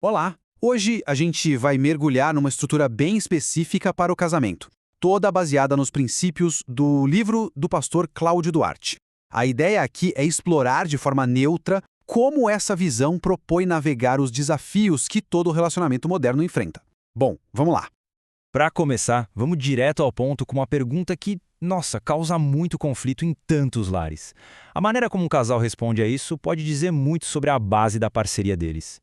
Olá! Hoje a gente vai mergulhar numa estrutura bem específica para o casamento, toda baseada nos princípios do livro do pastor Cláudio Duarte. A ideia aqui é explorar de forma neutra como essa visão propõe navegar os desafios que todo relacionamento moderno enfrenta. Bom, vamos lá. Para começar, vamos direto ao ponto com uma pergunta que, nossa, causa muito conflito em tantos lares. A maneira como um casal responde a isso pode dizer muito sobre a base da parceria deles.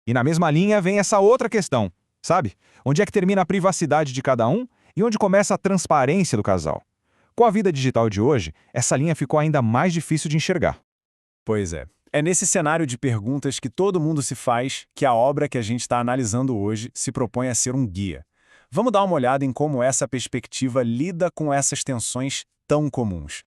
E na mesma linha vem essa outra questão, sabe? Onde é que termina a privacidade de cada um e onde começa a transparência do casal? Com a vida digital de hoje, essa linha ficou ainda mais difícil de enxergar. Pois é. É nesse cenário de perguntas que todo mundo se faz que a obra que a gente está analisando hoje se propõe a ser um guia. Vamos dar uma olhada em como essa perspectiva lida com essas tensões tão comuns.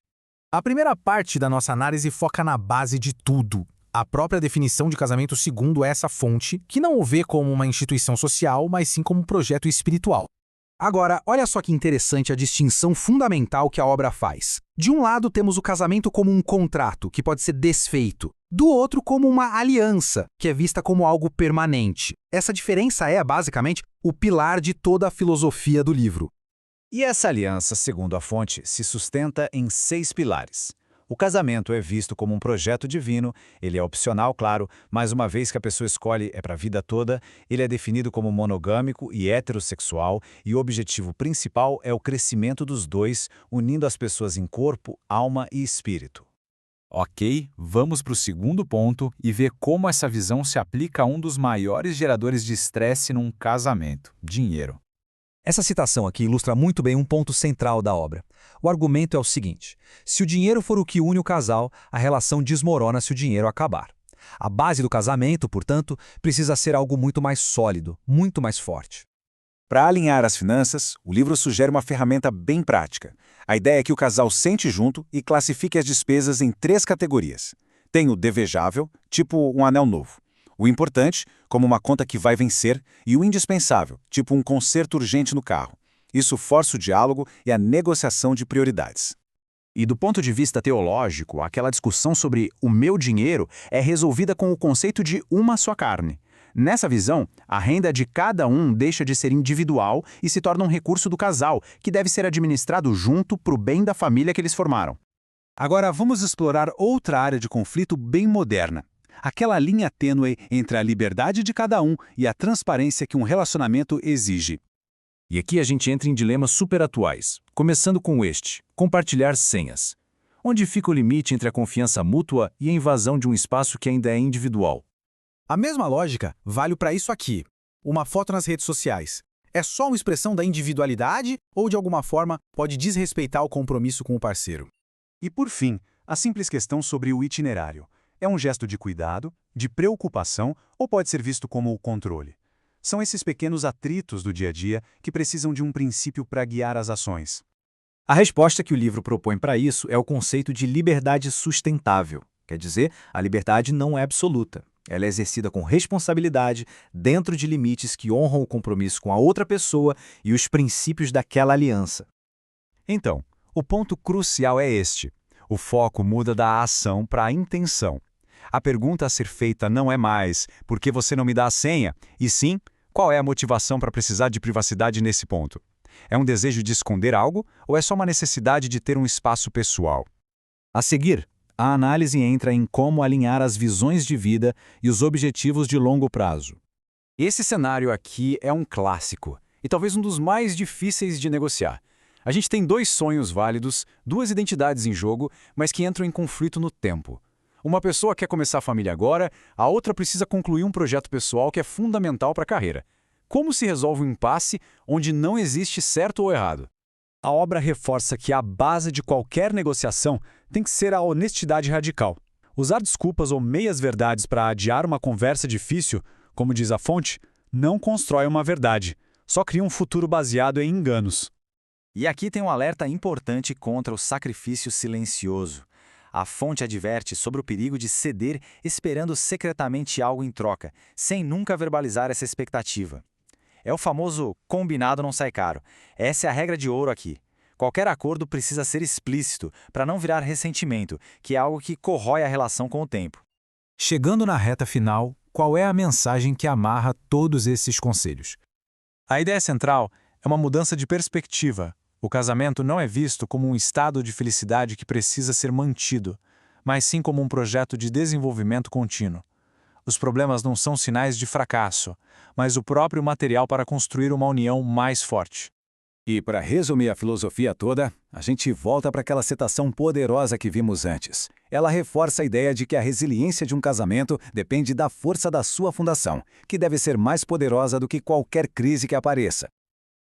A primeira parte da nossa análise foca na base de tudo. A própria definição de casamento segundo essa fonte, que não o vê como uma instituição social, mas sim como um projeto espiritual. Agora, olha só que interessante a distinção fundamental que a obra faz. De um lado, temos o casamento como um contrato, que pode ser desfeito. Do outro, como uma aliança, que é vista como algo permanente. Essa diferença é, basicamente, o pilar de toda a filosofia do livro. E essa aliança, segundo a fonte, se sustenta em 6 pilares. O casamento é visto como um projeto divino, ele é opcional, claro, mas uma vez que a pessoa escolhe é para a vida toda, ele é definido como monogâmico e heterossexual, e o objetivo principal é o crescimento dos dois, unindo as pessoas em corpo, alma e espírito. Ok, vamos para o segundo ponto e ver como essa visão se aplica a um dos maiores geradores de estresse num casamento: dinheiro. Essa citação aqui ilustra muito bem um ponto central da obra. O argumento é o seguinte: se o dinheiro for o que une o casal, a relação desmorona se o dinheiro acabar. A base do casamento, portanto, precisa ser algo muito mais sólido, muito mais forte. Para alinhar as finanças, o livro sugere uma ferramenta bem prática. A ideia é que o casal sente junto e classifique as despesas em 3 categorias. Tem o desejável, tipo um anel novo. O importante, como uma conta que vai vencer, e o indispensável, tipo um conserto urgente no carro. Isso força o diálogo e a negociação de prioridades. E do ponto de vista teológico, aquela discussão sobre o meu dinheiro é resolvida com o conceito de uma só carne. Nessa visão, a renda de cada um deixa de ser individual e se torna um recurso do casal, que deve ser administrado junto para o bem da família que eles formaram. Agora vamos explorar outra área de conflito bem moderna. Aquela linha tênue entre a liberdade de cada um e a transparência que um relacionamento exige. E aqui a gente entra em dilemas super atuais, começando com este: compartilhar senhas. Onde fica o limite entre a confiança mútua e a invasão de um espaço que ainda é individual? A mesma lógica vale para isso aqui. Uma foto nas redes sociais. É só uma expressão da individualidade ou, de alguma forma, pode desrespeitar o compromisso com o parceiro? E por fim, a simples questão sobre o itinerário. É um gesto de cuidado, de preocupação ou pode ser visto como o controle? São esses pequenos atritos do dia a dia que precisam de um princípio para guiar as ações. A resposta que o livro propõe para isso é o conceito de liberdade sustentável. Quer dizer, a liberdade não é absoluta. Ela é exercida com responsabilidade, dentro de limites que honram o compromisso com a outra pessoa e os princípios daquela aliança. Então, o ponto crucial é este. O foco muda da ação para a intenção. A pergunta a ser feita não é mais por que você não me dá a senha, e sim, qual é a motivação para precisar de privacidade nesse ponto? É um desejo de esconder algo ou é só uma necessidade de ter um espaço pessoal? A seguir, a análise entra em como alinhar as visões de vida e os objetivos de longo prazo. Esse cenário aqui é um clássico e talvez um dos mais difíceis de negociar. A gente tem 2 sonhos válidos, 2 identidades em jogo, mas que entram em conflito no tempo. Uma pessoa quer começar a família agora, a outra precisa concluir um projeto pessoal que é fundamental para a carreira. Como se resolve um impasse onde não existe certo ou errado? A obra reforça que a base de qualquer negociação tem que ser a honestidade radical. Usar desculpas ou meias-verdades para adiar uma conversa difícil, como diz a fonte, não constrói uma verdade, só cria um futuro baseado em enganos. E aqui tem um alerta importante contra o sacrifício silencioso. A fonte adverte sobre o perigo de ceder esperando secretamente algo em troca, sem nunca verbalizar essa expectativa. É o famoso combinado não sai caro. Essa é a regra de ouro aqui. Qualquer acordo precisa ser explícito, para não virar ressentimento, que é algo que corrói a relação com o tempo. Chegando na reta final, qual é a mensagem que amarra todos esses conselhos? A ideia central é uma mudança de perspectiva. O casamento não é visto como um estado de felicidade que precisa ser mantido, mas sim como um projeto de desenvolvimento contínuo. Os problemas não são sinais de fracasso, mas o próprio material para construir uma união mais forte. E para resumir a filosofia toda, a gente volta para aquela citação poderosa que vimos antes. Ela reforça a ideia de que a resiliência de um casamento depende da força da sua fundação, que deve ser mais poderosa do que qualquer crise que apareça.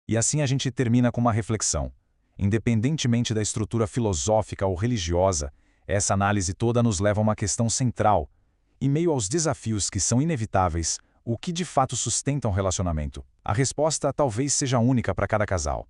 E assim a gente termina com uma reflexão. Independentemente da estrutura filosófica ou religiosa, essa análise toda nos leva a uma questão central. Em meio aos desafios que são inevitáveis, o que de fato sustenta um relacionamento? A resposta talvez seja única para cada casal.